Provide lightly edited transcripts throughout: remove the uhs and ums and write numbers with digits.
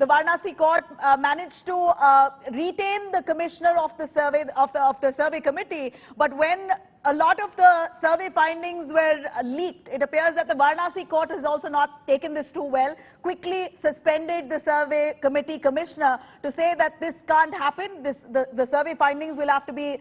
the Varanasi court managed to retain the commissioner of the survey committee, but when a lot of the survey findings were leaked, it appears that the Varanasi court has also not taken this too well, quickly suspended the survey committee commissioner to say that this can't happen. The survey findings will have to be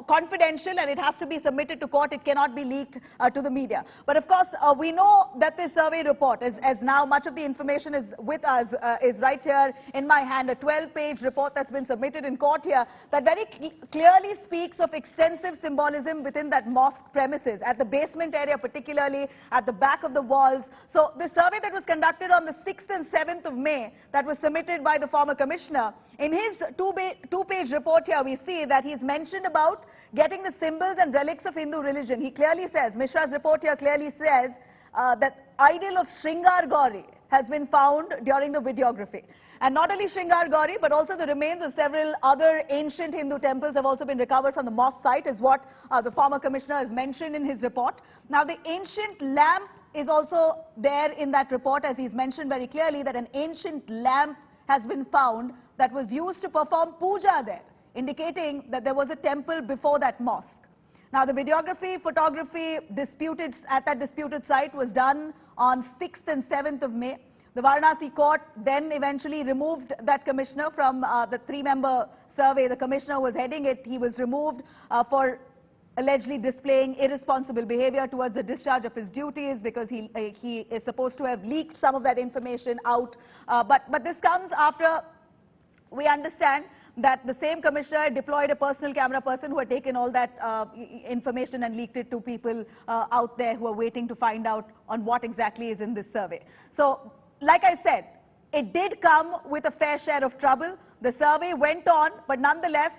confidential and it has to be submitted to court. It cannot be leaked to the media. But of course, we know that this survey report, as now much of the information is with us, is right here in my hand, a 12-page report that's been submitted in court here that very clearly speaks of extensive symbolism within that mosque premises, at the basement area particularly, at the back of the walls. So the survey that was conducted on the 6th and 7th of May that was submitted by the former commissioner, in his two-page report here we see that he's mentioned about getting the symbols and relics of Hindu religion. He clearly says, Mishra's report here clearly says that idol of Shringar Gauri has been found during the videography. And not only Shringar Gauri, but also the remains of several other ancient Hindu temples have also been recovered from the mosque site, is what the former commissioner has mentioned in his report. Now, the ancient lamp is also there in that report, as he's mentioned very clearly that an ancient lamp has been found that was used to perform puja there, indicating that there was a temple before that mosque. Now, the videography, photography at that disputed site was done on 6th and 7th of May. The Varanasi court then eventually removed that commissioner from the three-member survey. The commissioner was heading it. He was removed for allegedly displaying irresponsible behavior towards the discharge of his duties because he is supposed to have leaked some of that information out. But this comes after we understand that the same commissioner deployed a personal camera person who had taken all that information and leaked it to people out there who are waiting to find out on what exactly is in this survey. So, like I said, it did come with a fair share of trouble. The survey went on, but nonetheless,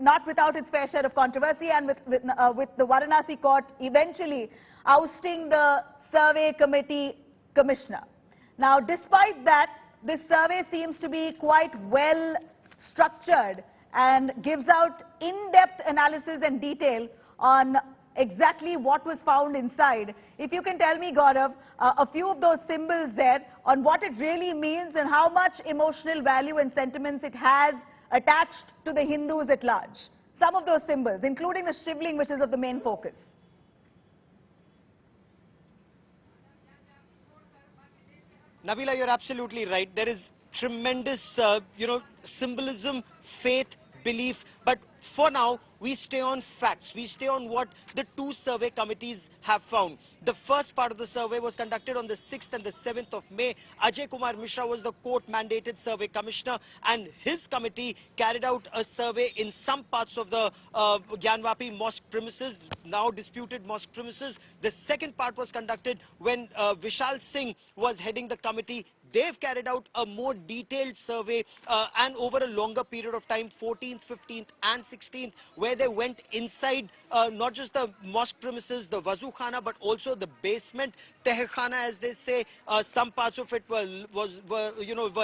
not without its fair share of controversy, and with the Varanasi court eventually ousting the survey committee commissioner. Now, despite that, this survey seems to be quite well structured and gives out in-depth analysis and detail on exactly what was found inside. If you can tell me, Gaurav, a few of those symbols there, on what it really means and how much emotional value and sentiments it has attached to the Hindus at large. Some of those symbols, including the shivling, which is of the main focus. Nabila, you're absolutely right. There is tremendous, symbolism, faith, belief. But for now, we stay on facts. We stay on what the two survey committees have found. The first part of the survey was conducted on the 6th and the 7th of May. Ajay Mishra was the court-mandated survey commissioner, and his committee carried out a survey in some parts of the Gyanvapi Mosque premises, now disputed mosque premises. The second part was conducted when Vishal Singh was heading the committee. They've carried out a more detailed survey and over a longer period of time, 14th, 15th and 16th, where they went inside not just the mosque premises, the Wazu Khana, but also the basement, Teh Khana as they say. Some parts of it were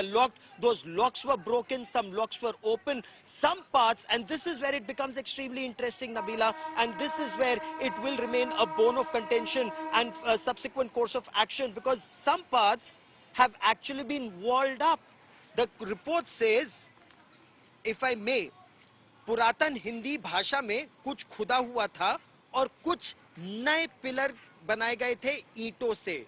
locked. Those locks were broken, some locks were open. Some parts, and this is where it becomes extremely interesting, Nabila, and this is where it will remain a bone of contention and a subsequent course of action, because some parts have actually been walled up. The report says, if I may, पुरातन हिंदी भाषा में कुछ खुदा हुआ था और कुछ नए पिलर बनाए गए थे ईंटों से.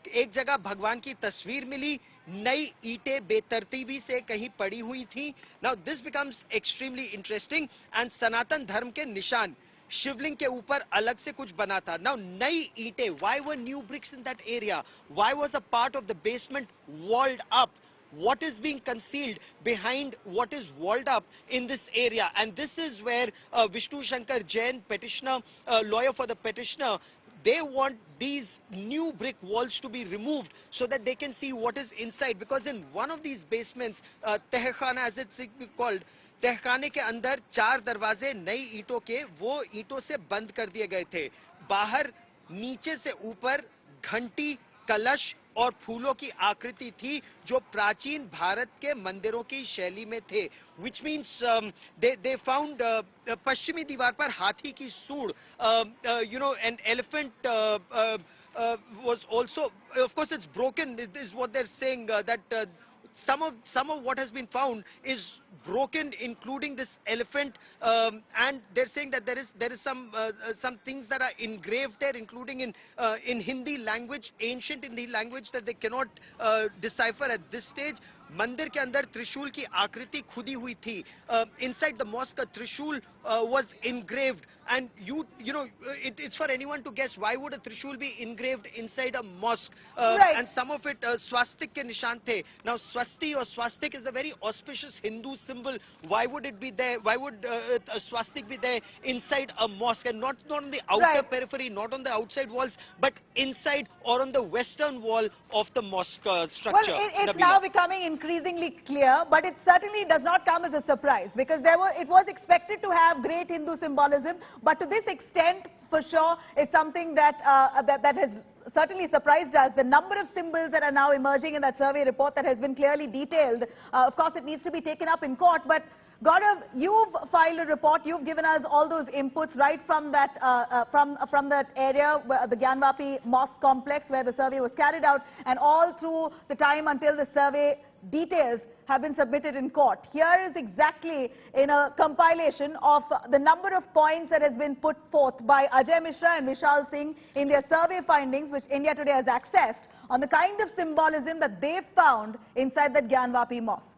एक जगह भगवान की तस्वीर मिली, नई ईंटें बेतरतीबी से कहीं पड़ी हुई थी. Now this becomes extremely interesting, and सनातन धर्म के निशान शिवलिंग के ऊपर अलग से कुछ बना था. Now नई ईंटें, why were new bricks in that area? Why was a part of the basement walled up? What is being concealed behind what is walled up in this area? And this is where Vishnu Shankar Jain, petitioner, lawyer for the petitioner, they want these new brick walls to be removed so that they can see what is inside. Because in one of these basements, Tehkhana as it's called, तहखाने के अंदर 4 दरवाजे नई ईंटों के वो ईंटों से बंद कर दिए गए थे. बाहर नीचे से ऊपर घंटी, कलश और फूलों की आकृति थी जो प्राचीन भारत के मंदिरों की शैली में थे. Which means they found पश्चिमी दीवार पर हाथी की सूंड, an elephant was also, of course, it's broken. It is what they're saying that. Some of what has been found is broken, including this elephant, and they're saying that there is some things that are engraved there, including in Hindi language, ancient Hindi language, that they cannot decipher at this stage. मंदिर के अंदर त्रिशूल की आकृति खुदी हुई थी. Inside the mosque, a trishul was engraved, and you know, it's for anyone to guess why would a trishul be engraved inside a mosque. Right. And some of it swastik ke nishan the. Now swasti or swastik is a very auspicious Hindu symbol. Why would it be there? Why would a swastik be there inside a mosque, and not on the outer Right. periphery, not on the outside walls, but inside or on the western wall of the mosque structure? Well, it's Nabila. now becoming increasingly clear, but it certainly does not come as a surprise, because it was expected to have great Hindu symbolism, but to this extent, for sure, is something that that has certainly surprised us. The number of symbols that are now emerging in that survey report that has been clearly detailed. Of course, it needs to be taken up in court, but Gaurav, you've filed a report. You've given us all those inputs right from that from that area, the Gyanvapi Mosque complex, where the survey was carried out, and all through the time until the survey details have been submitted in court. Here is exactly in a compilation of the number of points that has been put forth by Ajay Mishra and Vishal Singh in their survey findings, which India Today has accessed, on the kind of symbolism that they've found inside the Gyanvapi Mosque.